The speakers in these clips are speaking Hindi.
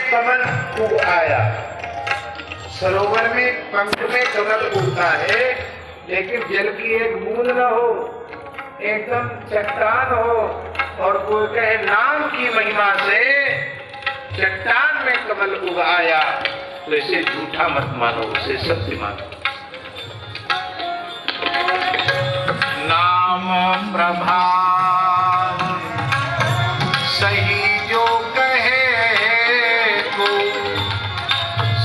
कमल उग आया। सरोवर में पंख में कमल उगता है, लेकिन जल की एक बूंद न हो, एकदम चट्टान हो, और कोई कहे नाम की महिमा से चट्टान में कमल उग आया, तो इसे झूठा मत मानो, उसे सत्य मानो। नाम प्रभाव सही जो कहे को,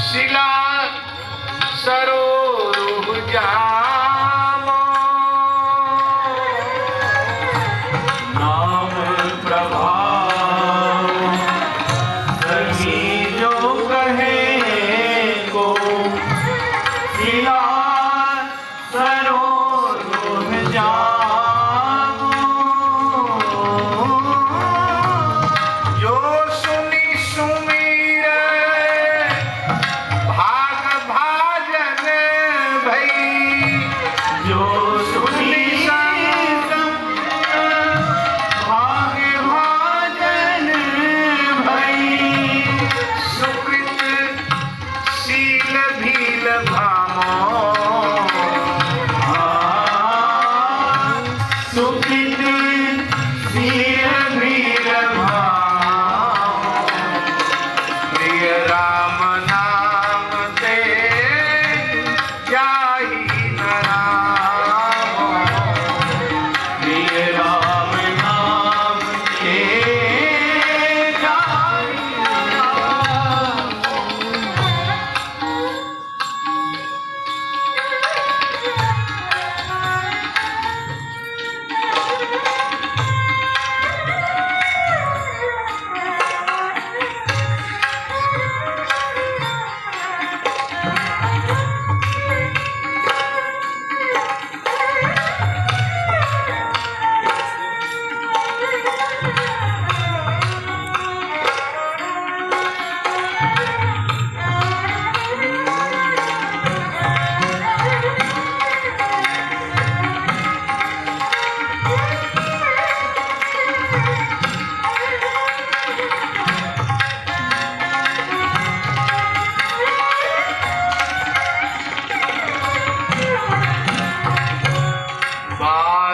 शिला सरोरुह जामो। नाम प्रभाव सही जो कहे को, शिला सरोरुह जामो। जो सुनी सुमीरे भाग भाजन भई, जो सुनी भाग भाजन भई, सुकृत शील भील भामो। सुखित सिय भीर भामो। प्रिय राम नाम ते जाहि न रामो। प्रिय राम नाम के जाहि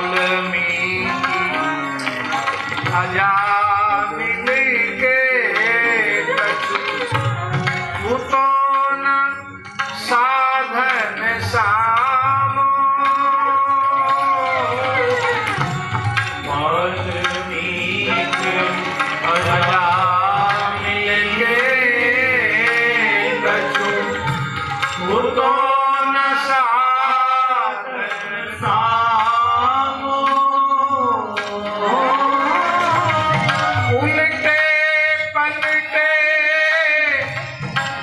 वाल्मीकि अजामिल के कछु, भूतो न साधन सामो। वाल्मीक अजामिल के कछु, भूतो न साधन सामो। उलटे पलटे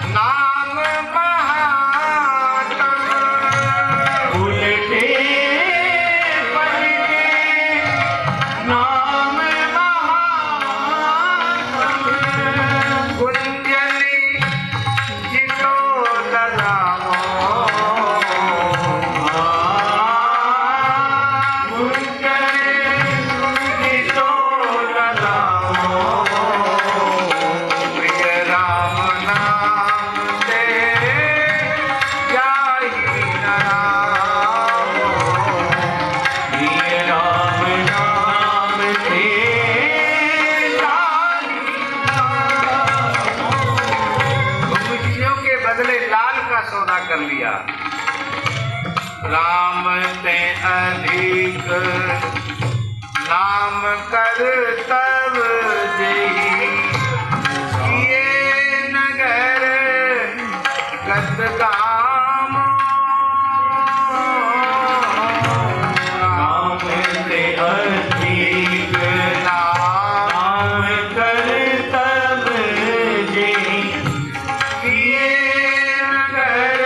नाम महात्म, उलटे पलटे नाम महात्म। गुंजली जितो ललामो। प्रिय राम नाम ते जाहि न रामो। प्रिय राम नाम से खुशियों के बदले लाल का सौदा कर लिया। राम ते अधिक नाम कर तब जेहि, किए नगर गत काम। राम से अधिक नाम कर तब जेहि, किए नगर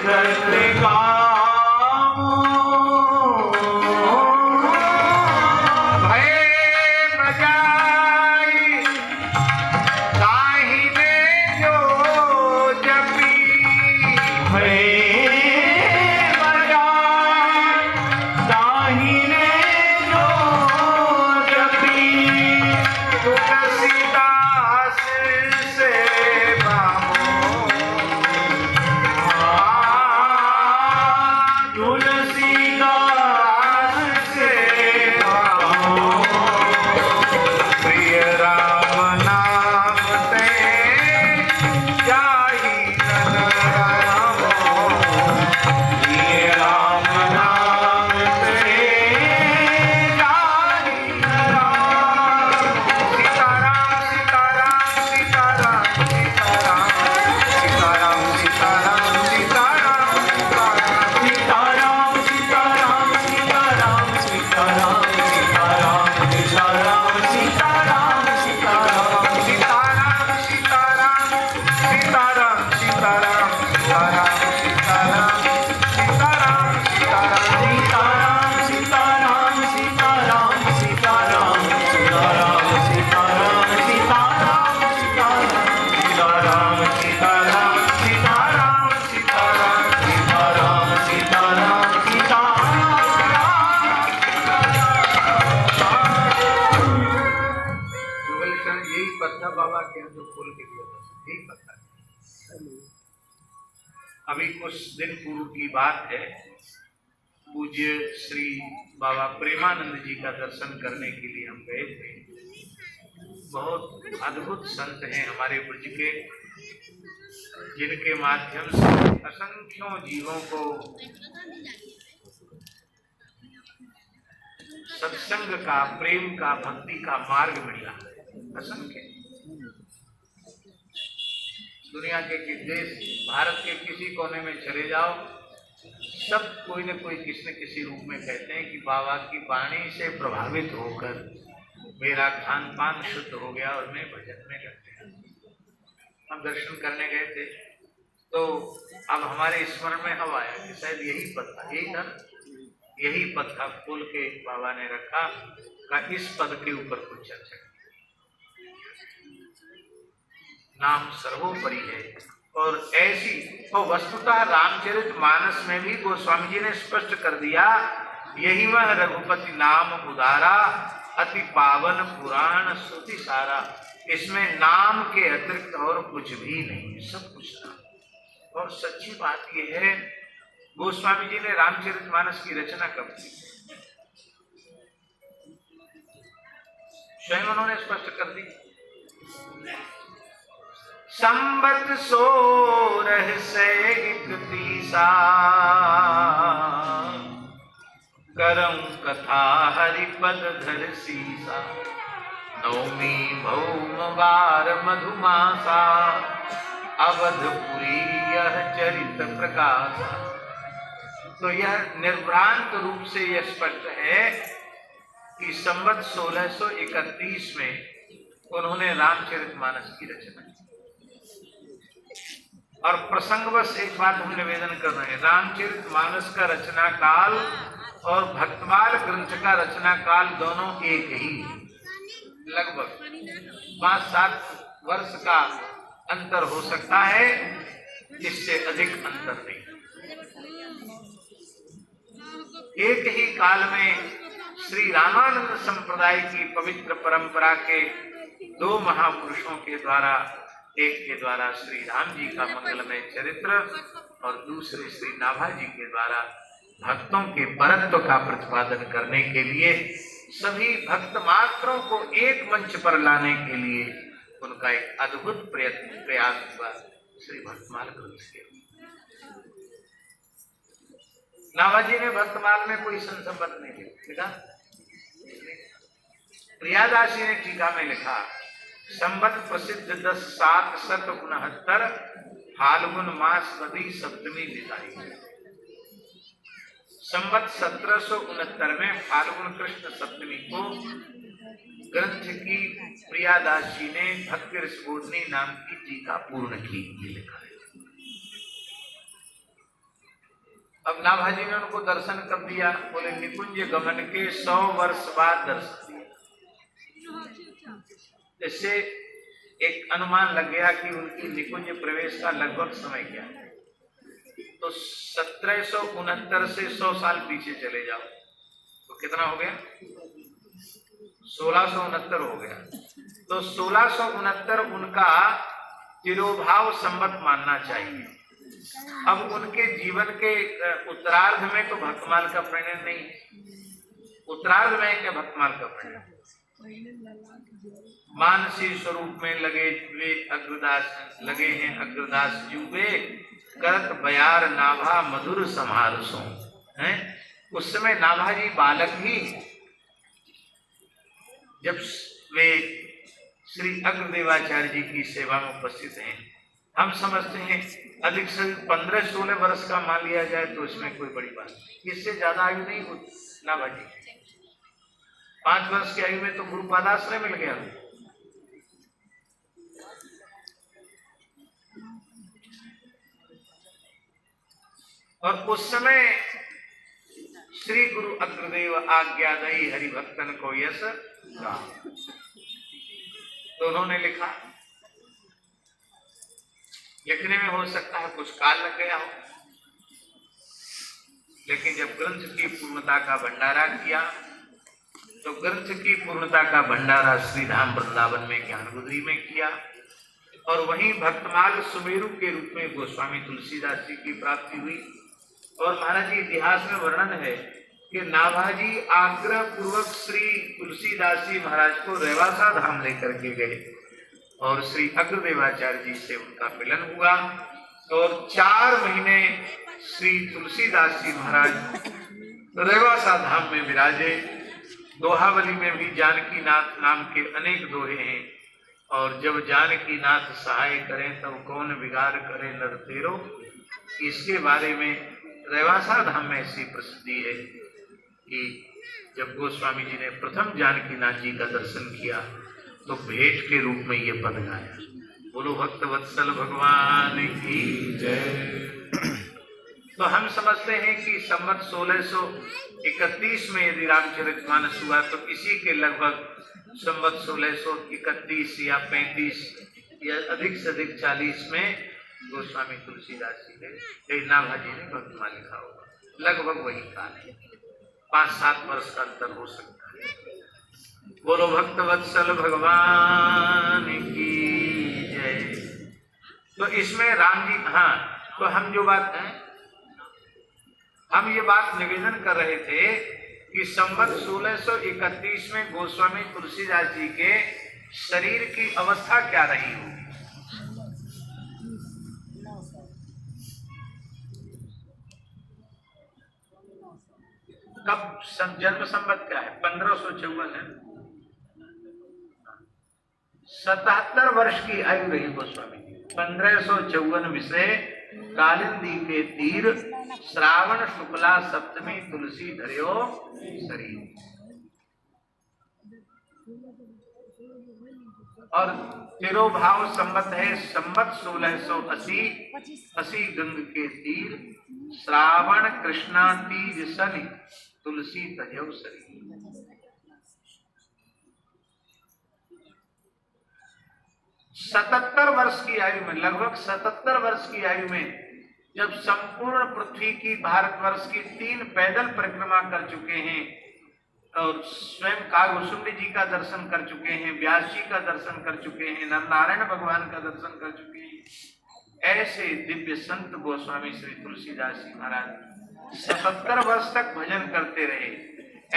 गत कामो। भय बजाई दाहिने जो जपी। भय बजाय दाहिने जो जपी। तुलसीदास से अभी कुछ दिन पूर्व की बात है, पूज्य श्री बाबा प्रेमानंद जी का दर्शन करने के लिए हम गए थे। बहुत अद्भुत संत हैं हमारे ब्रज के, जिनके माध्यम से असंख्यों जीवों को सत्संग का, प्रेम का, भक्ति का मार्ग मिला। असंख्य दुनिया के देश, भारत के किसी कोने में चले जाओ, सब कोई न कोई किसी न किसी रूप में कहते हैं कि बाबा की वाणी से प्रभावित होकर मेरा खान पान शुद्ध हो गया और मैं भजन में लग गया। हम दर्शन करने गए थे तो अब हमारे स्मरण में अब आया कि शायद यही पद था, यही पद था खोल के बाबा ने रखा का इस पद के ऊपर कुछ चर्चा। नाम सर्वोपरि है। और ऐसी तो वस्तुतः रामचरित मानस में भी गोस्वामी जी ने स्पष्ट कर दिया, यही वह रघुपति नाम उदारा, अति पावन पुराण श्रुति सारा। इसमें नाम के अतिरिक्त और कुछ भी नहीं, सब कुछ नाम। और सच्ची बात यह है, गोस्वामी जी ने रामचरित मानस की रचना कब की? स्वयं उन्होंने स्पष्ट कर दी। संबत 16 से 31 करम कथा हरिपद धर सीसा, नवमी भौम वार मधुमासा, अवधपुरी यह चरित प्रकाशा। तो यह निर्भ्रांत रूप से यह स्पष्ट है कि संबत 1631 में उन्होंने रामचरितमानस की रचना की। और प्रसंगवश एक बात हम निवेदन कर रहे हैं, रामचरितमानस का रचना काल और भक्तमाल ग्रंथ का रचना काल दोनों एक ही, लगभग 5-7 वर्ष का अंतर हो सकता है, इससे अधिक अंतर नहीं। एक ही काल में श्री रामानंद संप्रदाय की पवित्र परंपरा के 2 महापुरुषों के द्वारा, एक के द्वारा श्री राम जी का मंगलमय चरित्र और दूसरे श्री नाभा जी के द्वारा भक्तों के परत्व का प्रतिपादन करने के लिए, सभी भक्त मात्रों को एक मंच पर लाने के लिए उनका एक अद्भुत प्रयास हुआ श्री भक्तमाल ग्रंथ के। नाभा जी ने भक्तमाल में कोई संसंबंध नहीं लिखा। प्रियादास जी ने टीका में लिखा, संबत प्रसिद्ध 10,769 फाल्गुन मास बदी सप्तमी बिताई। संबत 1769 में फाल्गुन कृष्ण सप्तमी को ग्रंथ की प्रियादास जी ने भक्ति रसबोधनी नाम की टीका पूर्ण की, लिखा है। अब नाभा जी ने उनको दर्शन कब दिया? बोले निकुंज गमन के 100 वर्ष बाद दर्शन दिया। इससे एक अनुमान लग गया कि उनकी निकुंज प्रवेश का लगभग समय क्या है। तो 1769 से 100 साल पीछे चले जाओ तो कितना हो गया? 1669 हो गया। तो 1669 उनका तिरोभाव संबत मानना चाहिए। अब उनके जीवन के उत्तरार्ध में तो भक्तमाल का परिणय नहीं, उत्तरार्ध में क्या भक्तमाल का परिणय? मानसी स्वरूप में लगे वे अग्रदास, लगे हैं अग्रदास जुबे, करत बयार नाभा मधुर समारसों। हैं उस समय नाभा जी बालक ही, जब वे श्री अग्रदेवाचार्य जी की सेवा में उपस्थित हैं। हम समझते हैं अधिक से 15-16 वर्ष का मान लिया जाए तो इसमें कोई बड़ी बात नहीं, इससे ज्यादा आयु नहीं होती नाभा जी। 5 वर्ष की आयु में तो गुरुपादाश्रय मिल गया। और उस समय श्री गुरु अग्रदेव आज्ञा दई हरिभक्तन को यश गा। तो उन्होंने लिखा, लिखने में हो सकता है कुछ काल लग गया हो, लेकिन जब ग्रंथ की पूर्णता का भंडारा किया तो ग्रंथ की पूर्णता का भंडारा श्री धाम वृंदावन में ज्ञानगुदरी में किया, और वहीं भक्तमाल सुमेरु के रूप में गोस्वामी तुलसीदास जी की प्राप्ति हुई। और महाराज जी इतिहास में वर्णन है कि नाभाजी आग्रह पूर्वक श्री तुलसीदास जी महाराज को रेवासा धाम लेकर के गए और श्री अग्रदेवाचार्य जी से उनका मिलन हुआ, और 4 महीने श्री तुलसीदास जी महाराज रेवासा धाम में विराजे। दोहावली में भी जानकी नाथ नाम के अनेक दोहे हैं, और जब जानकी नाथ सहाय करें तब कौन बिगाड़ करे नर तेरो, इसके बारे में रेवासा धाम में ऐसी प्रसिद्धि है कि जब गोस्वामी जी ने प्रथम जानकी नाथ जी का दर्शन किया तो भेंट के रूप में ये पद गाया, बोलो भक्त वत्सल भगवान की जय। तो हम समझते हैं कि संवत 1631 में यदि रामचरितमानस हुआ तो इसी के लगभग संवत 1631 या 35 या अधिक से अधिक 40 में गोस्वामी तुलसीदास जी ने नाभाजी ने भक्तमाल लिखा होगा, लगभग वही काल है, 5-7 वर्ष का अंतर हो सकता है। बोलो भक्त वत्सल भगवान की जय। तो इसमें राम जी, हाँ, तो हम जो बात है, हम ये बात निवेदन कर रहे थे कि संवत 1631 में गोस्वामी तुलसीदास जी के शरीर की अवस्था क्या रही होगी। कब जन्म संवत क्या है, 1554 है, 77 वर्ष की आयु रही गोस्वामी जी। 1554 विषय कालिंदी के तीर, श्रावण शुक्ला सप्तमी तुलसी धर्यो शरीर। और तिरोभाव संवत है संवत 1680, 80 गंग के तीर, श्रावण कृष्णा तीज शनि तुलसी धर्यो शरीर। 77 वर्ष की आयु में, लगभग 77 वर्ष की आयु में, जब संपूर्ण पृथ्वी की, भारतवर्ष की 3 पैदल परिक्रमा कर चुके हैं और स्वयं कागभूषुंडी जी का दर्शन कर चुके हैं, व्यास जी का दर्शन कर चुके हैं, नर नारायण भगवान का दर्शन कर चुके हैं, ऐसे दिव्य संत गोस्वामी श्री तुलसीदास जी महाराज 77 वर्ष तक भजन करते रहे।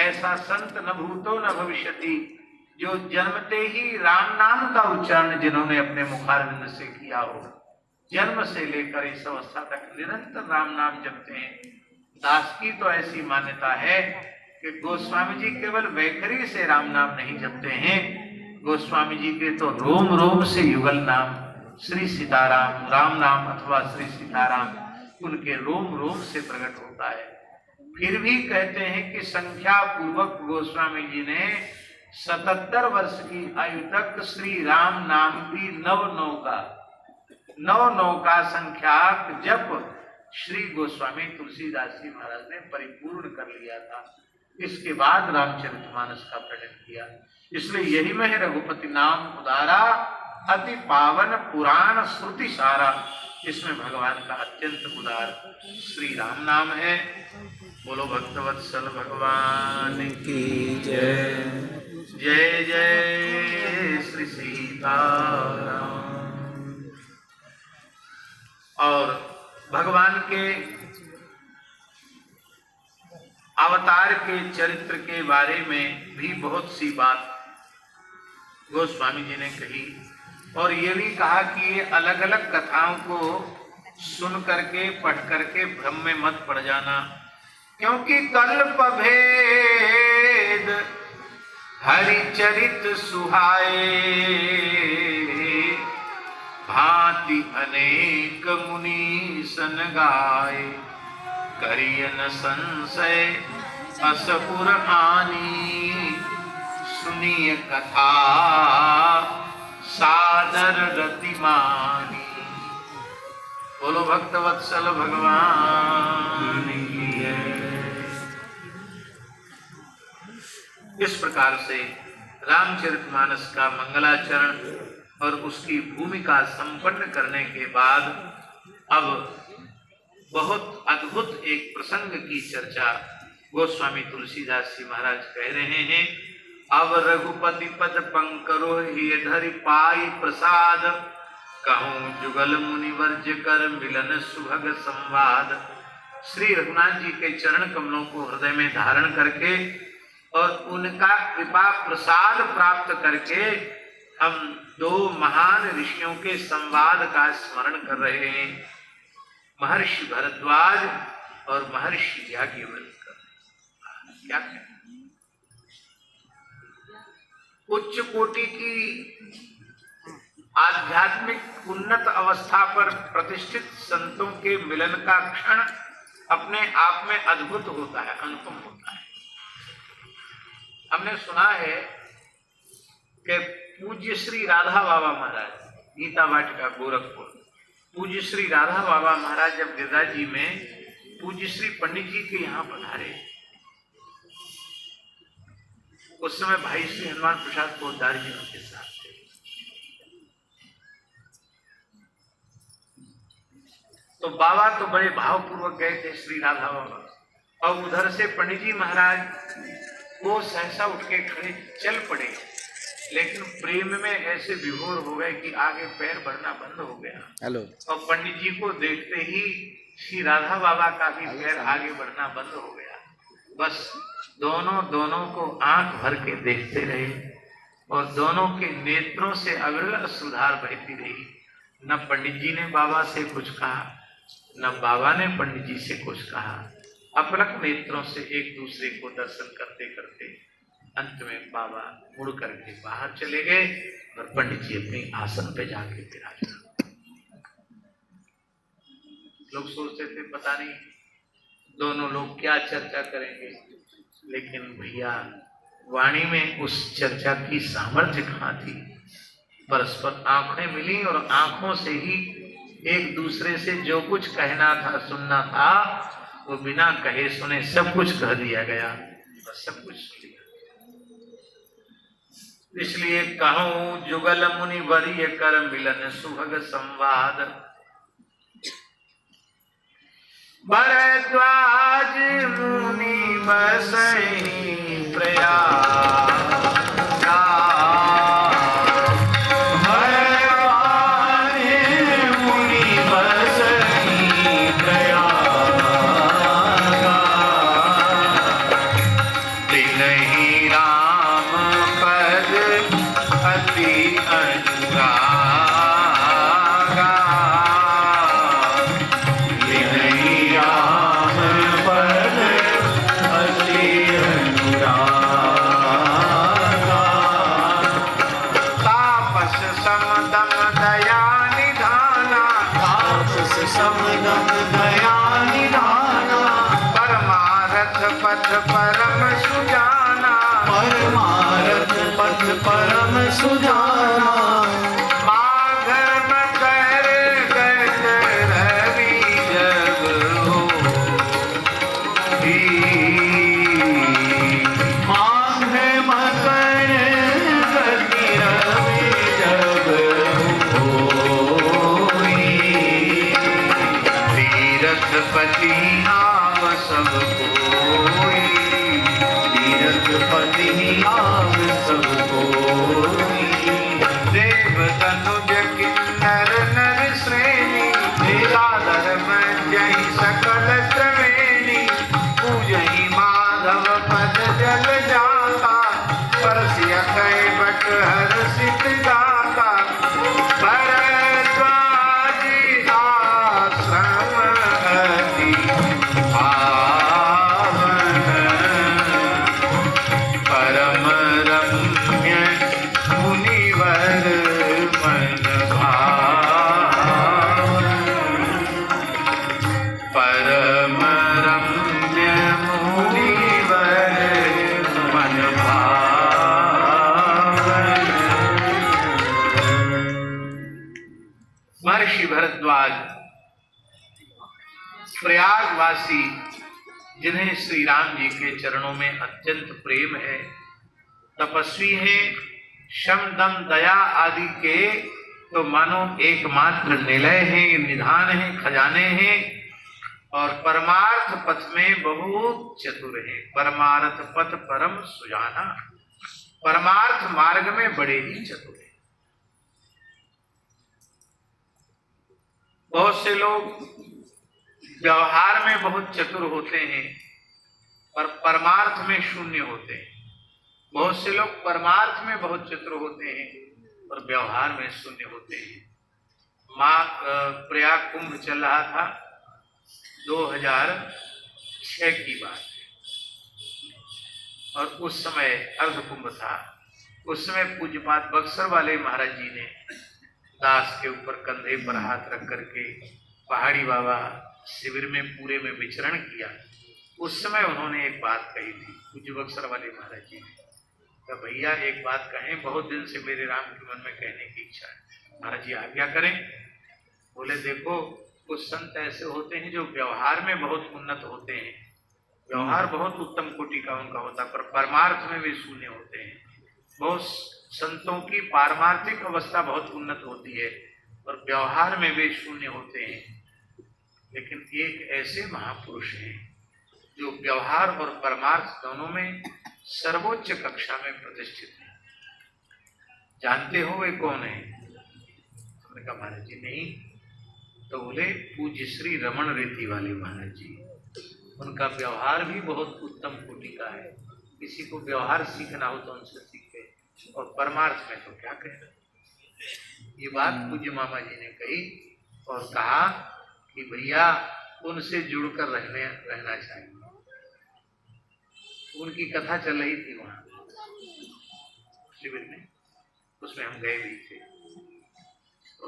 ऐसा संत न भूतो न भविष्यति, जो जन्मते ही राम नाम का उच्चारण जिन्होंने अपने मुखारविंद से किया हो, जन्म से लेकर इस अवस्था तक निरंतर राम नाम जपते हैं। दास की तो ऐसी मान्यता है कि गोस्वामी जी केवल वैखरी से राम नाम नहीं जपते हैं, गोस्वामी जी के तो रोम रोम से युगल नाम श्री सीताराम, राम नाम अथवा श्री सीताराम उनके रोम रोम से प्रकट होता है। फिर भी कहते हैं कि संख्या पूर्वक गोस्वामी जी ने 77 वर्ष की आयु तक श्री राम नाम की नौ का संख्याक जप श्री गोस्वामी तुलसीदास जी महाराज ने परिपूर्ण कर लिया था। इसके बाद रामचरितमानस का प्रकट किया। इसलिए यही में है रघुपति नाम उदारा, अति पावन पुराण श्रुति सारा। इसमें भगवान का अत्यंत उदार श्री राम नाम है। बोलो भक्तवत्सल भगवान की जय। जय जय श्री सीताराम। और भगवान के अवतार के चरित्र के बारे में भी बहुत सी बात गोस्वामी जी ने कही, और ये भी कहा कि ये अलग अलग कथाओं को सुन करके पढ़ करके भ्रम में मत पड़ जाना, क्योंकि कल्प भेद हरिचरित सुहाए, भांति अनेक मुनि सन गाए, करियन संशय असपुर आनी, सुनिय कथा सादर रतिमानी। बोलो भक्तवत्सल भगवान की जय। इस प्रकार से रामचरितमानस का मंगलाचरण और उसकी भूमिका संपन्न करने के बाद अब बहुत अद्भुत एक प्रसंग की चर्चा गोस्वामी तुलसीदास जी महाराज कह रहे हैं। अब रघुपति पद पंकरो ही धरि पाई प्रसाद, कहूं जुगल मुनि वर्ज कर मिलन सुभग संवाद। श्री रघुनाथ जी के चरण कमलों को हृदय में धारण करके और उनका कृपा प्रसाद प्राप्त करके हम दो महान ऋषियों के संवाद का स्मरण कर रहे हैं, महर्षि भरद्वाज और महर्षि याज्ञवल्क्य। क्या उच्च कोटि की आध्यात्मिक उन्नत अवस्था पर प्रतिष्ठित संतों के मिलन का क्षण अपने आप में अद्भुत होता है, अनुपम होता है। हमने सुना है कि पूज्य श्री राधा बाबा महाराज, गीता वाटिका गोरखपुर, पूज्य श्री राधा बाबा महाराज जब गिरिराज जी में पूज्य श्री पंडित जी के यहाँ पधारे, उस समय भाई श्री हनुमान प्रसाद पोद्दार जी उनके साथ थे। तो बाबा तो बड़े भावपूर्वक गए थे श्री राधा बाबा, और उधर से पंडित जी महाराज वो सहसा उठ के खड़े चल पड़े, लेकिन प्रेम में ऐसे विभोर हो गए कि आगे पैर बढ़ना बंद हो गया। हेलो। और पंडित जी को देखते ही श्री राधा बाबा का भी पैर आगे बढ़ना बंद हो गया। बस दोनों को आंख भर के देखते रहे और दोनों के नेत्रों से अविरल सुधार बहती रही। न पंडित जी ने बाबा से कुछ कहा, न बाबा ने पंडित जी से कुछ कहा। अपलक नेत्रों से एक दूसरे को दर्शन करते करते अंत में बाबा मुड़ करके बाहर चले गए और पंडित जी अपने आसन पे जाके विराजमान। लोग सोचते थे पता नहीं दोनों लोग क्या चर्चा करेंगे, लेकिन भैया वाणी में उस चर्चा की सामर्थ्य कहाँ थी। परस्पर आंखें मिली और आंखों से ही एक दूसरे से जो कुछ कहना था, सुनना था, वो बिना कहे सुने सब कुछ कह दिया गया और सब कुछ सुन लिया। इसलिए कहूं जुगल मुनि वरीय कर मिलन सुभग संवाद। भरद्वाज मुनि बसहि प्रयाग। परम सुजाना माघ मकर गज रवि जब हो, माघ मकर गज रवि जब होई। तीर्थपति आव सब कोई, तीर्थपति आव सब कोई। देव तनुज किन्नर नर श्रेणी, सादर मंजहि सकल त्रिवेणी। पूजहि माधव पद जल जाता, परसिय कै बट हर्षित गाता। भरद्वाज आश्रम अति पावन, परम रम्य मुनिवर मन भावन। पर प्रयागवासी जिन्हें श्री राम जी के चरणों में अत्यंत प्रेम है, तपस्वी हैं, शम दम दया आदि के तो मानो एकमात्र निलय हैं, निधान हैं, खजाने हैं, और परमार्थ पथ में बहुत चतुर हैं। परमार्थ पथ परम सुजाना, परमार्थ मार्ग में बड़े ही चतुर हैं। बहुत से लोग व्यवहार में बहुत चतुर होते हैं पर परमार्थ में शून्य होते हैं। बहुत से लोग परमार्थ में बहुत चतुर होते हैं और व्यवहार में शून्य होते हैं। प्रयाग कुंभ चल रहा था, 2006 की बात है, और उस समय अर्ध कुंभ था। उस समय पूज्यपाद बक्सर वाले महाराज जी ने दास के ऊपर कंधे पर हाथ रख करके पहाड़ी बाबा शिविर में पूरे में विचरण किया। उस समय उन्होंने एक बात कही थी, पूज्य बक्सर वाले महाराज जी ने, तो भैया एक बात कहें, बहुत दिन से मेरे राम के मन में कहने की इच्छा है, महाराज जी आज्ञा करें। बोले देखो, कुछ संत ऐसे होते हैं जो व्यवहार में बहुत उन्नत होते हैं, व्यवहार बहुत उत्तम कोटि का उनका होता है, पर परमार्थ में वे शून्य होते हैं। बहुत संतों की पारमार्थिक अवस्था बहुत उन्नत होती है और व्यवहार में वे शून्य होते हैं। लेकिन एक ऐसे महापुरुष हैं जो व्यवहार और परमार्थ दोनों में सर्वोच्च कक्षा में प्रतिष्ठित है। जानते हो वे कौन है? हमने कहा महाराज जी नहीं। तो बोले पूज्य श्री रमण रीति वाले महाराज जी, उनका व्यवहार भी बहुत उत्तम कोटि का है। किसी को व्यवहार सीखना हो तो उनसे सीखे, और परमार्थ में तो क्या कहना। ये बात पूज्य मामा जी ने कही और कहा कि भैया उनसे जुड़कर रहना चाहिए। उनकी कथा चल रही थी वहां शिविर में, उसमें हम गए भी थे। तो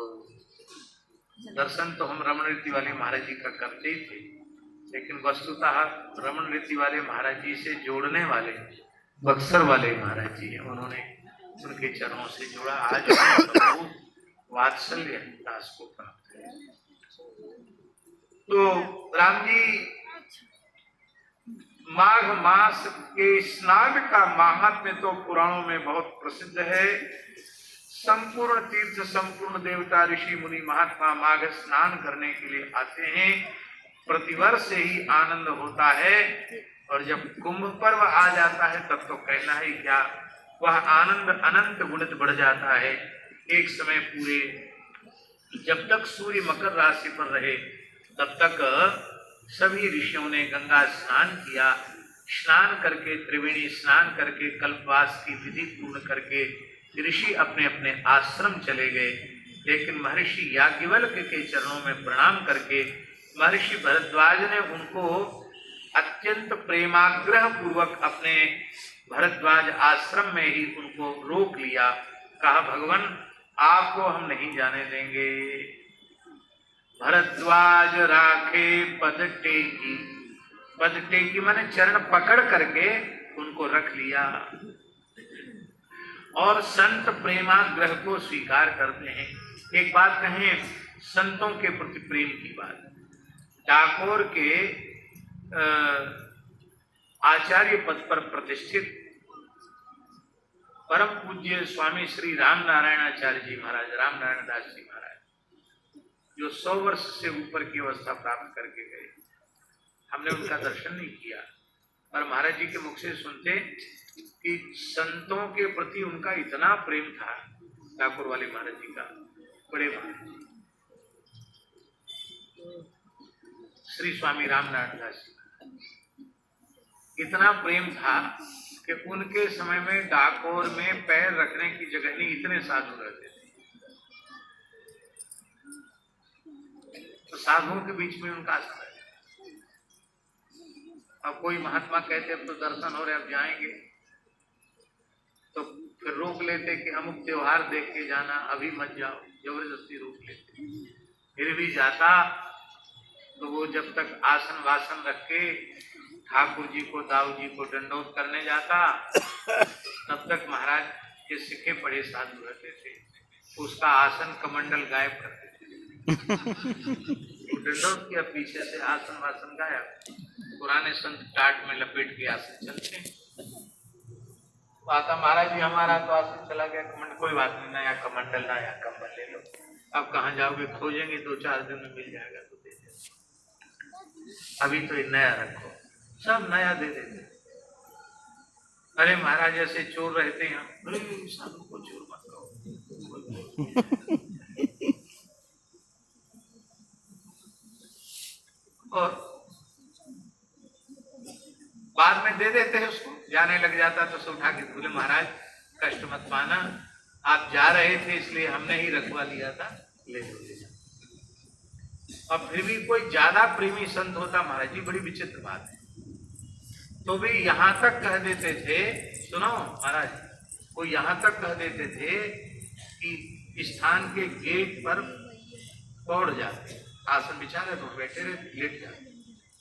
दर्शन तो हम रमण रीति वाले महाराज जी का करते ही थे, लेकिन वस्तुतः रमण रीति वाले महाराज जी से जोड़ने वाले बक्सर वाले महाराज जी हैं, उन्होंने उनके चरणों से जुड़ा। आज बहुत वात्सल्य दास को प्राप्त है। तो राम जी माघ मास के स्नान का महात्म्य तो पुराणों में बहुत प्रसिद्ध है। संपूर्ण तीर्थ, संपूर्ण देवता, ऋषि मुनि, महात्मा माघ स्नान करने के लिए आते हैं। प्रतिवर्ष ही आनंद होता है, और जब कुंभ पर्व आ जाता है तब तो कहना ही क्या, वह आनंद अनंत गुणित बढ़ जाता है। एक समय पूरे जब तक सूर्य मकर राशि पर रहे तब तक सभी ऋषियों ने गंगा स्नान किया। स्नान करके, त्रिवेणी स्नान करके, कल्पवास की विधि पूर्ण करके ऋषि अपने अपने आश्रम चले गए। लेकिन महर्षि याज्ञवल्क्य के चरणों में प्रणाम करके महर्षि भरद्वाज ने उनको अत्यंत प्रेमाग्रह पूर्वक अपने भरद्वाज आश्रम में ही उनको रोक लिया। कहा भगवान आपको हम नहीं जाने देंगे। भरद्वाज राखे पद टेकी, पद टेकी माने चरण पकड़ करके उनको रख लिया। और संत प्रेमाग्रह को स्वीकार करते हैं। एक बात कहें, संतों के प्रति प्रेम की बात। डाकोर के आचार्य पद पर प्रतिष्ठित परम पूज्य स्वामी श्री राम नारायणाचार्य जी महाराज, राम नारायण दास जी महाराज, जो 100 वर्ष से ऊपर की अवस्था प्राप्त करके गए, हमने उनका दर्शन नहीं किया, पर महाराज जी के मुख से सुनते कि संतों के प्रति उनका इतना प्रेम था। ठाकुर वाले महाराज जी का, बड़े महाराज जी श्री स्वामी राम नारायण दास जी, इतना प्रेम था कि उनके समय में डाकोर में पैर रखने की जगह नहीं, इतने साधु रहते थे। तो साधुओं के बीच में उनका आश्रम है। अब कोई महात्मा कहते अब तो दर्शन हो रहे, अब जाएंगे, तो फिर रोक लेते कि अमुक त्योहार देख के जाना, अभी मत जाओ, जबरदस्ती रोक लेते। फिर भी जाता तो वो जब तक आसन वासन रख के ठाकुर जी को, दाऊ जी को दंडोत करने जाता, तब तक महाराज के सिक्के पड़े साधु रहते थे, उसका आसन कमंडल गायब करते थे। डंडौत किया, पीछे से आसन वासन गाया। पुराने संत टाट में लपेट के आसन चलते हैं। आता महाराज जी हमारा तो आसन चला गया, कमंडल, कोई बात नहीं, नया कमंडल नया कंबल ले लो। अब कहाँ जाओगे, खोजेंगे, 2-4 दिन में मिल जाएगा तो दे दे, अभी तो ये नया रखो। सब नया दे देते। अरे महाराज ऐसे चोर रहते हैं, अरे साधु को चोर मत कहो। और बाद में दे देते हैं उसको, जाने लग जाता तो सब उठा के बोले महाराज कष्ट मत पाना, आप जा रहे थे इसलिए हमने ही रखवा लिया था, ले लो ले जाओ। और फिर भी कोई ज्यादा प्रेमी संत होता महाराज जी, बड़ी विचित्र बात है, तो भी यहां तक कह देते थे, सुनो महाराज, वो यहां तक कह देते थे कि स्थान के गेट पर पौड़ जाते, आसन बिछा रहे तो बैठे रहे, लेट जाते।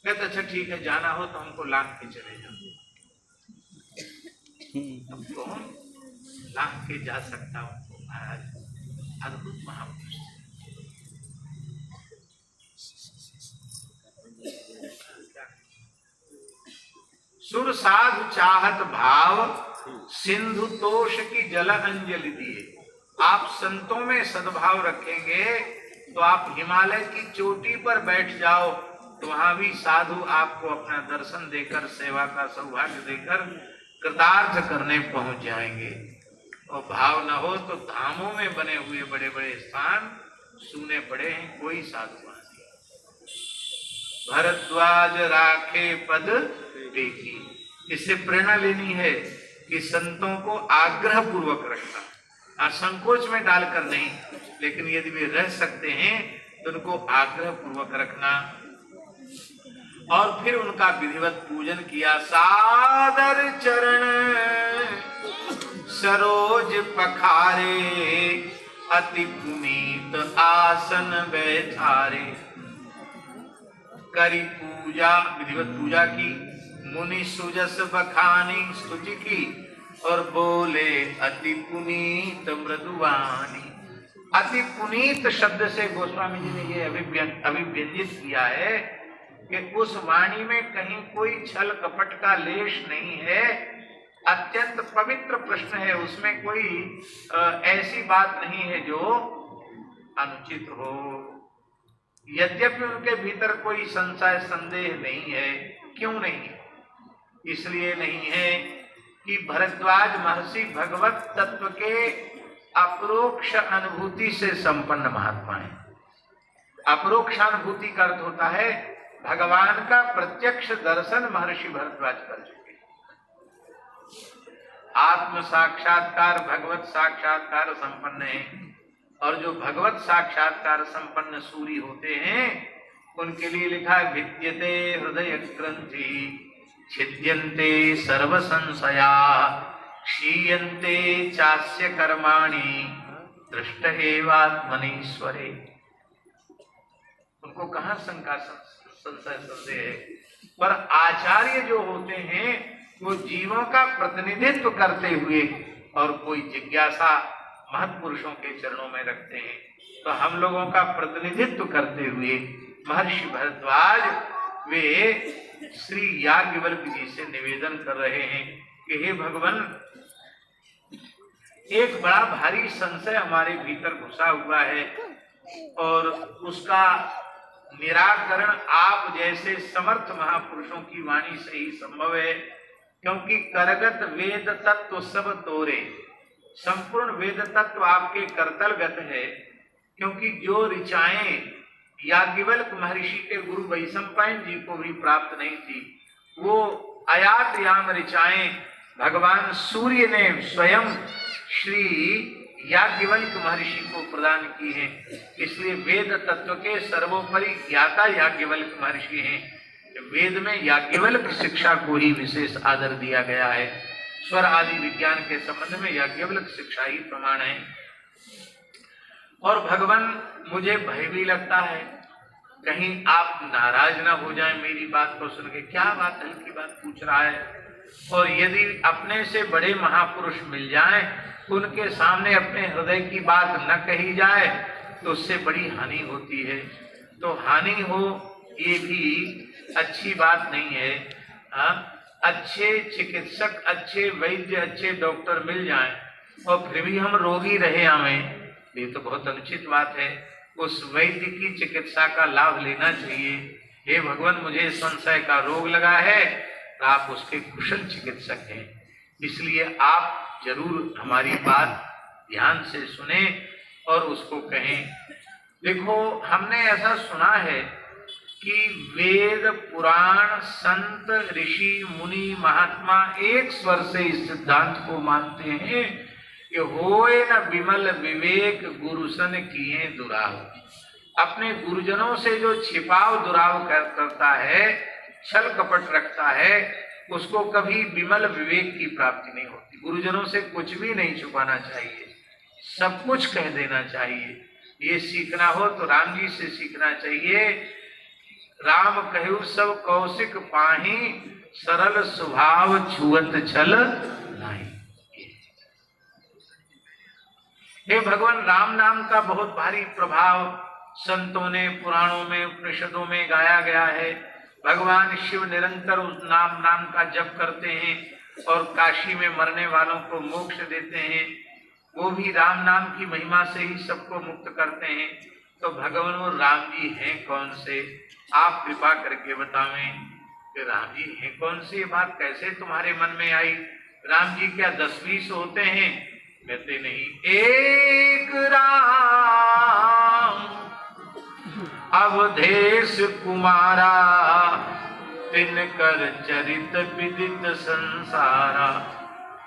कहते अच्छा ठीक है, जाना हो तो हमको लांग के चले जाओ। अब कौन लांग के जा सकता हूँ महाराज, अद्भुत महापुरुष। सुर साधु चाहत भाव, सिंधु तोष की जल अंजलि दिए। आप संतों में सद्भाव रखेंगे तो आप हिमालय की चोटी पर बैठ जाओ, तो वहां भी साधु आपको अपना दर्शन देकर, सेवा का सौभाग्य देकर कृतार्थ करने पहुंच जाएंगे। और भाव न हो तो धामों में बने हुए बड़े बड़े स्थान सुने पड़े हैं, कोई साधु नहीं। भरद्वाज राखे पद टेकी, इससे प्रेरणा लेनी है कि संतों को आग्रह पूर्वक रखना, संकोच में डालकर नहीं, लेकिन यदि वे रह सकते हैं तो उनको आग्रह पूर्वक रखना। और फिर उनका विधिवत पूजन किया। सादर चरण सरोज पखारे, अति पुनीत आसन बैठारे। करी पूजा, विधिवत पूजा की, मुनि सुजस बखानी स्तुति की, और बोले अति पुनीत मृदुवानी। अति पुनीत शब्द से गोस्वामी जी ने ये अभिव्यंजित किया है कि उस वाणी में कहीं कोई छल कपट का लेश नहीं है, अत्यंत पवित्र प्रश्न है, उसमें कोई ऐसी बात नहीं है जो अनुचित हो। यद्यपि उनके भीतर कोई संशय संदेह नहीं है। क्यों नहीं? इसलिए नहीं है कि भरद्वाज महर्षि भगवत तत्व के अपरोक्ष अनुभूति से संपन्न महात्मा है। अपरोक्षानुभूति का अर्थ होता है भगवान का प्रत्यक्ष दर्शन महर्षि भरद्वाज कर चुके। आत्म साक्षात्कार, भगवत साक्षात्कार संपन्न है। और जो भगवत साक्षात्कार संपन्न सूरी होते हैं उनके लिए लिखा है भिद्यते हृदय ग्रंथि, छिद्यन्ते सर्व संशया, क्षीयन्ते चास्य कर्माणि, दृष्ट एवात्मनीश्वरे। उनको कहाँ शंका संशय संदेह है। पर आचार्य जो होते हैं वो जीवों का प्रतिनिधित्व करते हुए और कोई जिज्ञासा महत्पुरुषों के चरणों में रखते हैं। तो हम लोगों का प्रतिनिधित्व करते हुए महर्षि भरद्वाज वे श्री याज्ञवल्क्य जी से निवेदन कर रहे हैं कि हे भगवान, एक बड़ा भारी संशय हमारे भीतर घुसा हुआ है और उसका निराकरण आप जैसे समर्थ महापुरुषों की वाणी से ही संभव है। क्योंकि करगत वेद तत्व सब तोरे, संपूर्ण वेद तत्व आपके करतलगत है। क्योंकि जो ऋचाएं याज्ञवल्क्य महर्षि के गुरु वैशंपायन जी को भी प्राप्त नहीं थी, वो आयात याम ऋचाएं भगवान सूर्य ने स्वयं श्री याज्ञवल्क्य महर्षि को प्रदान की है। इसलिए वेद तत्व के सर्वोपरि ज्ञाता याज्ञवल्क्य महर्षि हैं। वेद में याज्ञवल्क्य शिक्षा को ही विशेष आदर दिया गया है। स्वर आदि विज्ञान के संबंध में याज्ञवल्क्य शिक्षा ही प्रमाण है। और भगवान, मुझे भय भी लगता है कहीं आप नाराज ना हो जाएं मेरी बात को सुन के। क्या बात, हल्की बात पूछ रहा है। और यदि अपने से बड़े महापुरुष मिल जाएं, उनके सामने अपने हृदय की बात न कही जाए तो उससे बड़ी हानि होती है। तो हानि हो ये भी अच्छी बात नहीं है। अच्छे चिकित्सक, अच्छे वैद्य, अच्छे डॉक्टर मिल जाएं और फिर भी हम रोगी रहे हमें, ये तो बहुत अनुचित बात है। उस वैद्य की चिकित्सा का लाभ लेना चाहिए। हे भगवान, मुझे संशय का रोग लगा है, आप उसके कुशल चिकित्सक हैं, इसलिए आप जरूर हमारी बात ध्यान से सुने और उसको कहें। देखो, हमने ऐसा सुना है कि वेद, पुराण, संत, ऋषि, मुनि, महात्मा एक स्वर से इस सिद्धांत को मानते हैं कि होए न विमल विवेक गुरुसन किए दुराव। अपने गुरुजनों से जो छिपाव दुराव करता है, छल कपट रखता है, उसको कभी विमल विवेक की प्राप्ति नहीं होती। गुरुजनों से कुछ भी नहीं छुपाना चाहिए, सब कुछ कह देना चाहिए। ये सीखना हो तो राम जी से सीखना चाहिए। राम कहु सब कौशिक पाही, सरल स्वभाव छुअत छल नहीं। हे भगवान, राम नाम का बहुत भारी प्रभाव संतों ने, पुराणों में, उपनिषदों में गाया गया है। भगवान शिव निरंतर उस नाम का जप करते हैं और काशी में मरने वालों को मोक्ष देते हैं। वो भी राम नाम की महिमा से ही सबको मुक्त करते हैं। तो भगवान, वो राम जी हैं कौन से? आप कृपा करके बतावें कि राम जी हैं कौन से? ये बात कैसे तुम्हारे मन में आई? राम जी क्या 10-20 होते हैं? कहते नहीं, एक राम अवधेश कुमारा, तिनकर चरित विदित संसारा,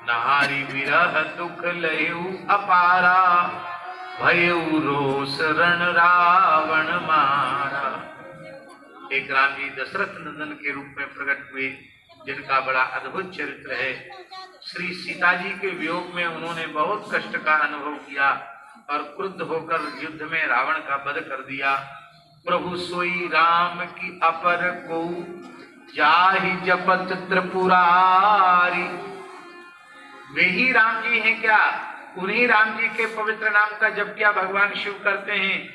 नारी विरह दुख लयु अपारा, भयउ रोष रण रावण मारा। एक राम जी दशरथ नंदन के रूप में प्रकट हुए, जिनका बड़ा अद्भुत चरित्र है। श्री सीता जी के वियोग में उन्होंने बहुत कष्ट का अनुभव किया और क्रुद्ध होकर युद्ध में रावण का वध कर दिया। प्रभु सोई राम की अपर को जाहि जपत त्रिपुरारी। वे ही राम जी हैं क्या? उन्हीं राम जी के पवित्र नाम का जप क्या भगवान शिव करते हैं।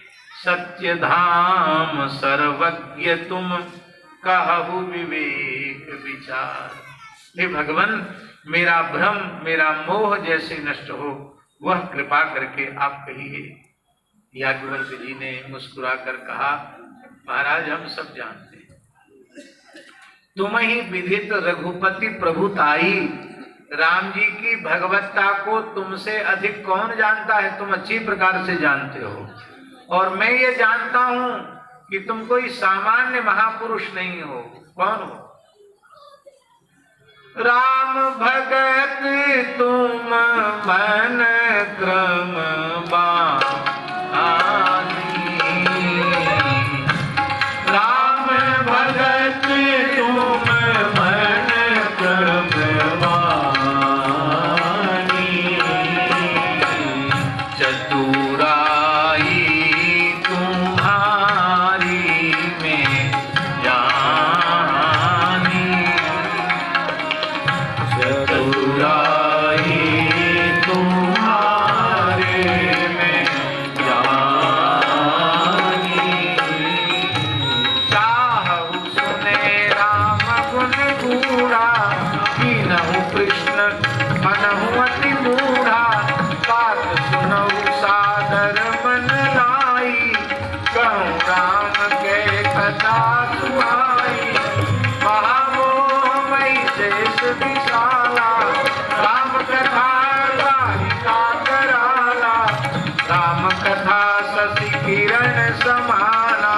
सत्य धाम सर्वज्ञ तुम कहु विवेक विचार। हे भगवान, मेरा भ्रम, मेरा मोह जैसे नष्ट हो, वह कृपा करके आप कहिए। याज्ञवल्क्य जी ने मुस्कुराकर कहा, महाराज, हम सब जानते हैं, तुम ही विदित रघुपति प्रभुताई। राम जी की भगवत्ता को तुमसे अधिक कौन जानता है? तुम अच्छी प्रकार से जानते हो। और मैं ये जानता हूं कि तुम कोई सामान्य महापुरुष नहीं हो। कौन हो? राम भगत तुम मन क्रम बानी। राम भगत तुम मन क्रम बानी। चतुराई तुम्हारी में जानी। चतुराई तुम्हारे में जानी। चाहु सुने राम गुण गूढ़ा, कीनहु कृष्ण मनहु अति मूढ़ा। बात सुनहु सादर मन लाई, कहूँ राम के कथा सुहाई। महामोहमयी शेष विशाला, राम कथा गाहिका कराला। राम कथा शशि किरण समाना,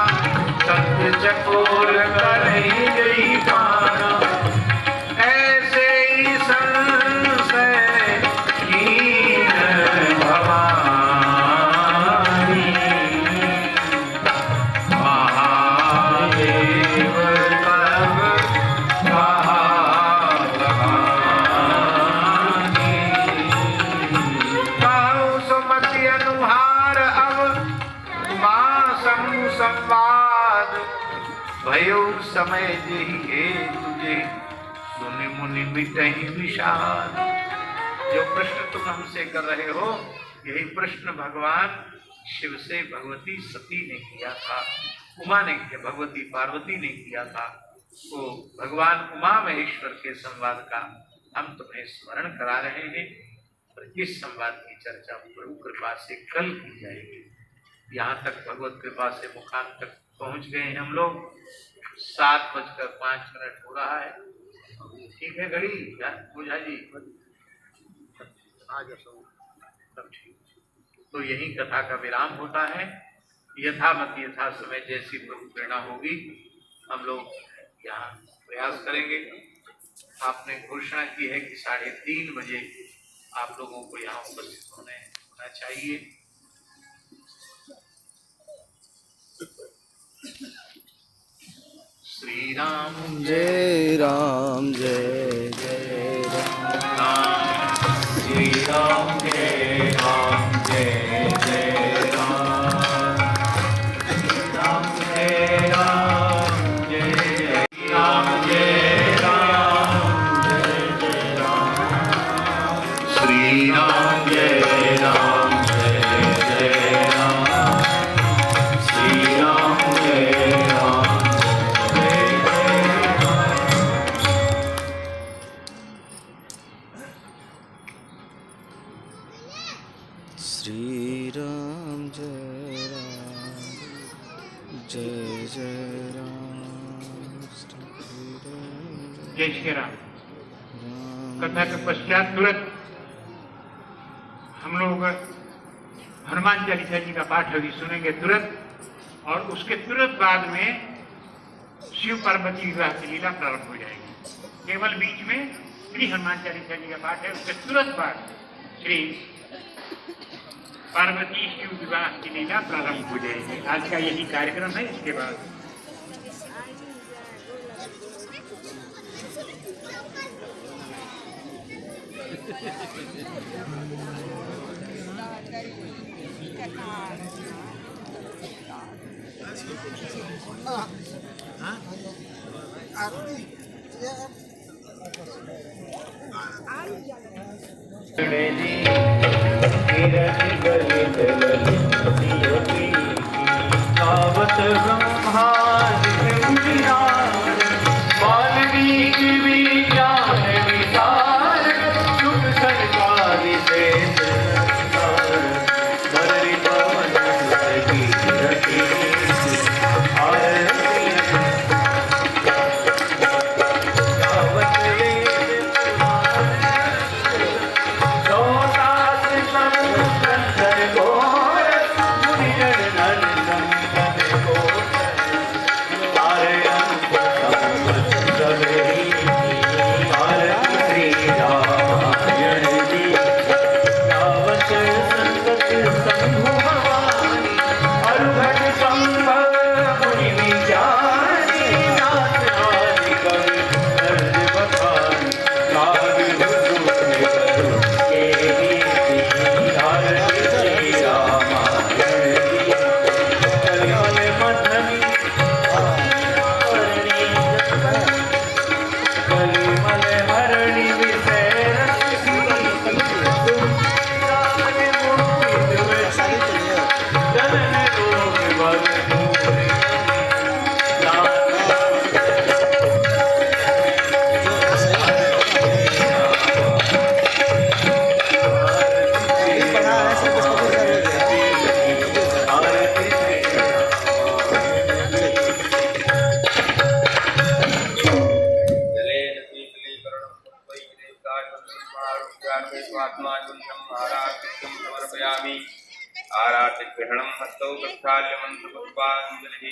सत्य चकोर करहि गई पाना। ऐसे ही संशय कीन भवानी। महादेव तब कहावहानी। कहूँ सुमति अनुहार अब माँ समूह संवाद। भयो समय जेहि हे तुझे, सुनि मुनि मिटहि विषाद। जो प्रश्न तुम हमसे कर रहे हो, यही प्रश्न भगवान शिव से भगवती सती ने किया था। उमा ने किया, भगवती पार्वती ने किया था। तो भगवान उमा महेश्वर के संवाद का हम तुम्हें स्मरण करा रहे हैं। और इस संवाद की चर्चा प्रभु कृपा से कल की जाएगी। यहाँ तक भगवत कृपा से मुकाम तक पहुंच गए हैं हम लोग। 7:05 हो रहा है। ठीक है घड़ी पूजा जी, सब ठीक। तो यही कथा का विराम होता है। यथामति यथा समय जैसी प्रभु प्रेरणा होगी हम लोग यहाँ प्रयास करेंगे। आपने घोषणा की है कि 3:30 बजे आप लोगों को यहाँ उपस्थित होना चाहिए। श्री राम जय राम जय जय राम, श्री राम जय राम जय जय राम, राम जय राम जय जय राम जय राम जय जय राम, श्री राम जय राम जय जय राम, श्री राम जय राम। श्री राम जय राम जय जय राम, जय श्री राम। कथा के पश्चात तुरंत हम लोग हनुमान चालीसा जी का पाठ अभी सुनेंगे तुरंत, और उसके तुरंत बाद में शिव पार्वती विवाह की लीला प्रारंभ हो जाएगी। केवल बीच में श्री हनुमान चालीसा जी का पाठ है, उसके तुरंत बाद श्री पार्वती शिव विवाह की लीला प्रारंभ हो जाएगी। आज का यही कार्यक्रम है। इसके बाद आवत ब्रह्मा वाल्मीकि विज्ञान विचार, शुभ सरकार से बररी पवन की रति आरातिग्रहणं हस्तौ प्रक्षाल्य मन्त्रपुष्पाञ्जलिः।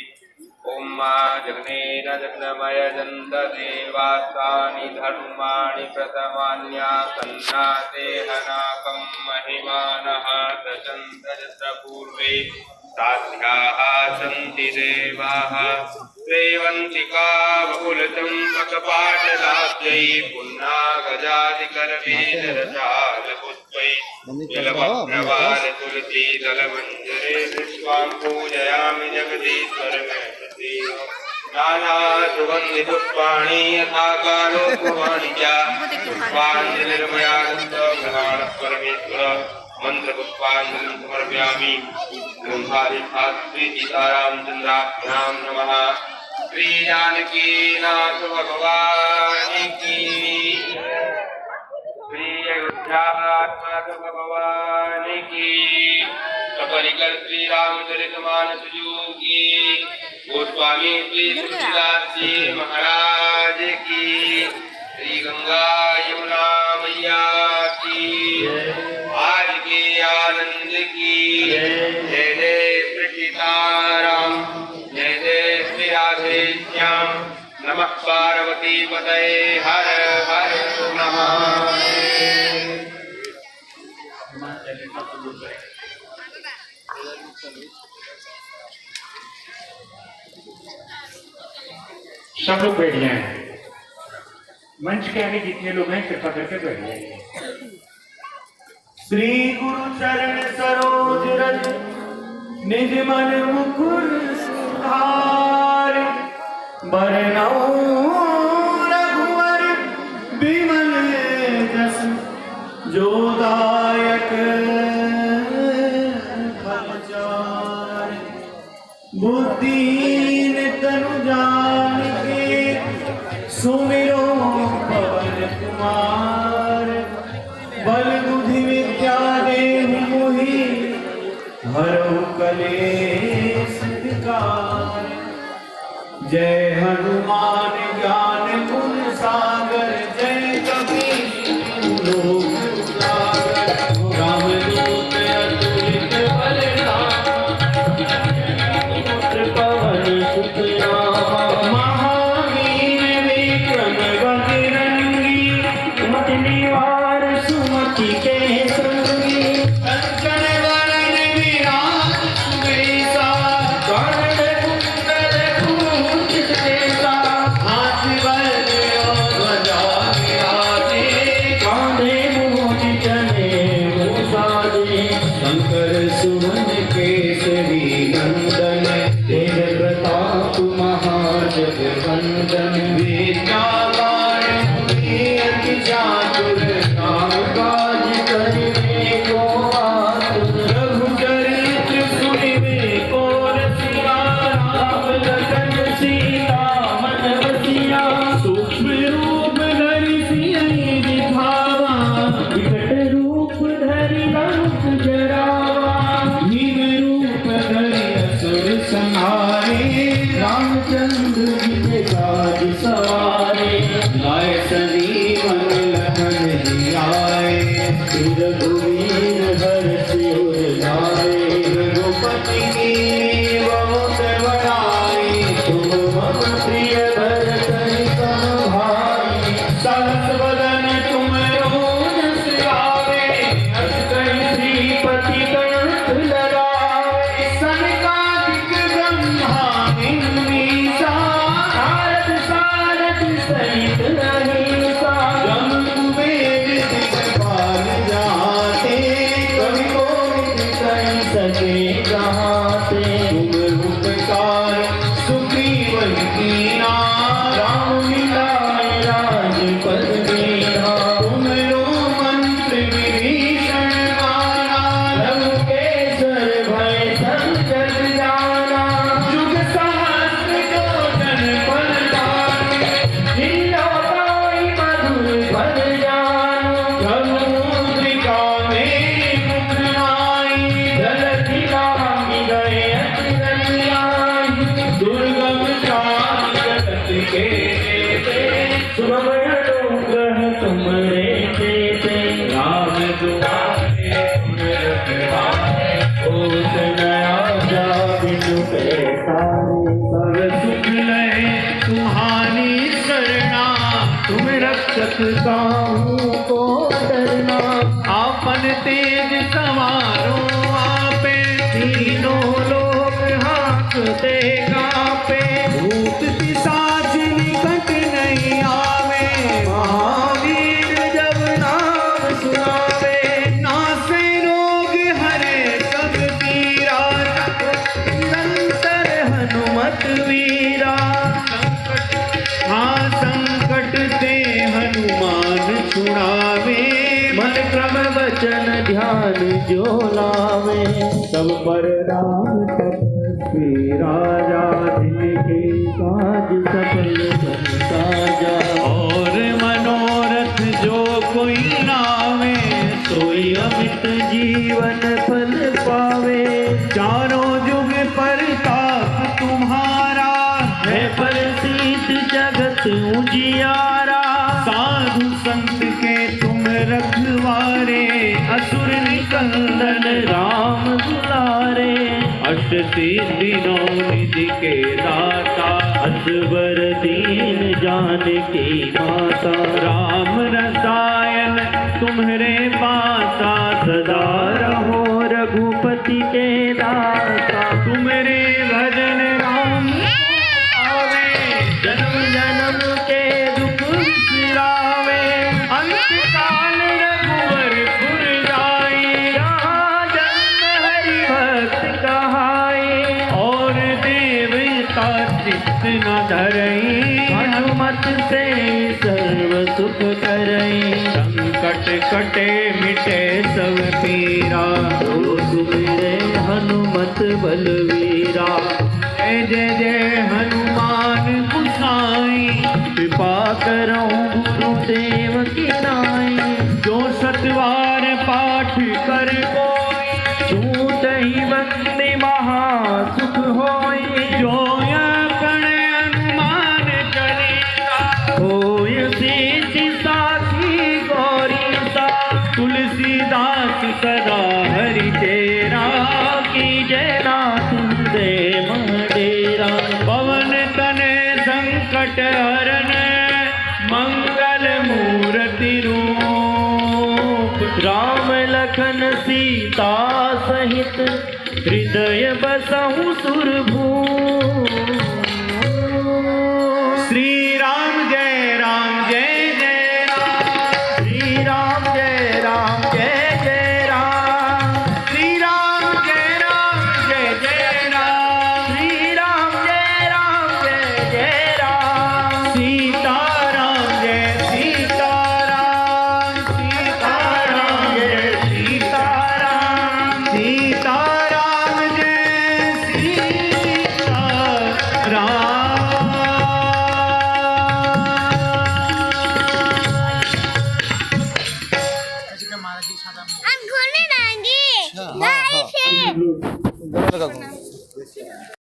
ॐ मा जग्नेन जग्नमय जन्तदेवास्तानि धर्माणि प्रथमान्यासन्नाते हनाकं महिमानः दशन्त यत्र पूर्वे साध्याः सन्ति देवाः रेवन्तिका बकुलचम्पकपाटलाब्जैः पुन्नागजादिकरवीररसालपुष्पैः जलभद्रवाल तुलसी दलमञ्जरे विश्वां पूजयामि जगदीश्वरमेव। नाना सुगन्धिपुष्पाणि यथाकारोपमाणि च पुष्पाञ्जलिर्मया दत्तगृहाणः परमेश्वर। मंत्र पुष्पांजलिं समर्पयामि। ओम हरि शास्त्री सीतारामचंद्राभ्यां नमः। श्री जानकी नाथ भगवान की, श्री अयोध्यानाथ भगवान की, सपरिकर श्री रामचरितमानस योगी गोस्वामी श्री तुलसीदास जी महाराज की, श्री गंगा यमुना मैया की, आज के आनंद की। जय जय श्री सीताराम, जय जय श्री राधे श्याम। नमः पार्वती पतये, हर हर महादेव। सब लोग बैठ जाएं। मंच के आगे जितने लोग हैं कृपा करके बैठ जाइए। श्री गुरु चरण सरोज रज निज मन मुकुर सुधार, बरनऊ रघुवर बिमल जस जो दायक फलचार। बुद्धिहीन तनु जानिके सुमिरो पवन कुमार, बल बुद्धि विद्या देहु मोहि हरऊ कलेश विकार। जय हनुमान ज्ञान गुण सागर, जय कपीश लोक उजागर। रामदूत अतुलित बलधामा, पवन सुत नामा। महावीर विक्रम बजरंगी, सुमति निवार सुमति के संगी। कंचन वरण विराज सुबेसा, कानन कुंडल कुंचित केसा। हाथ वज्र और ध्वजा विराजे, कांधे मूंज जनेऊ साजे। शंकर सुमन केसरी नंदन, तेज प्रताप महाजगवंदन। विद्यावान गुणी अति चातुर, काम काज करिबे को आतुर। रघुचरित्र सुनिबे को रसिया, राम लखन सीता मन बसिया। सूक्ष्म रूप धरि सियहि दिखावा, विकट रूप धरि लंक जरावा। भीम रूप धरि असुर संहारे, रामचंद्र जी के काज सवारे। लाए संजीवन लखन जियाए, रघुवीर हर्षि उर लाए। रघुपति की बहुत बड़ाई, तुम मम प्रिय भरत सम भाई। सहस बदन तुमरो जस गावे, हस कहि श्रीपति कंठ लगावे। सनकादिक ब्रह्मादि मुनीसा, नारद सारद सहित अहिंसा। ब्रह्म कुबेर दिखपाल जाते, कवि कोविद कहि सके कहाते। तुम उपकार सुग्रीव कीना, राम मिलाए राजपद दीना। तुमरो मंत्र विभीषण माना, लंकेश्वर भय संकट जाना। जुग सहस्र योजन पर जाने, हिलोकाई मधुर फल जानो। समुद्रिका में मुख माई, जलधि लांघि गए अति रंगियाई। दुर्गम काज जगत के जेते, सुगम अनुग्रह तुमरे तेते। राम दुआरे तुम रखवारे, होत न आज्ञा बिनु पैसारे। सब सुख लहे तुम्हारी शरणा, तुम रक्षक काहू को डरना। आपन तेज सवारो आपे, तीनों लोक हांकते कांपे। भूत पिशाच निकट नहीं आवे, महावीर जब नाम सुनावे। नासे रोग हरे सब पीरा, निरंतर हनुमत वीरा। हाँ संकट ते हनुमान छुड़ावे, मन क्रम वचन ध्यान जो लावे। सब पर राम तपस्वी राजा, जिनके काज सफल बन साजा। और मनोरथ जो कोई लावे, सोई अमित जीवन फल पावे। चारों जुग परताप तुम्हारा, है प्रसिद्ध जगत उजियारा। साधु संत के तुम रखवारे, असुर निकंदन राम दुलारे। अष्ट सिद्धि नौ निधि के दाता, असवर दीन जानकी माता। राम रसायन तुम्हारे पासा, सदा रहो रघुपति के दाता। तुम्हारे भजन राम आवे, जन्म जन्म के दुख बिसरावे। अंत काल रघुवरपुर जाई, जहाँ जन्म हरि भक्त कहाई। और देवता चित्त न धरई, हनुमत से सर्व सुख करई। संकट कटे मिटे सब पीरा, जो सुमिरे हनुमत बलवीरा। जय जय जय हनुमान गोसाई, कृपा करो गुरुदेव की नाई। जो सतवार पाठ कर कोई, छूट ही बंदे महा सुख होई। जो कण अनुमान करेगा, होय सीति साखी गौरी सा। तुलसीदास सदा हरि तेरा, की जय नाथ दे डेरा। पवन तने संकट हरन, मंगल मूर्ति रूप। राम लखन सीता सहित, हृदय बसहु सुरभूप।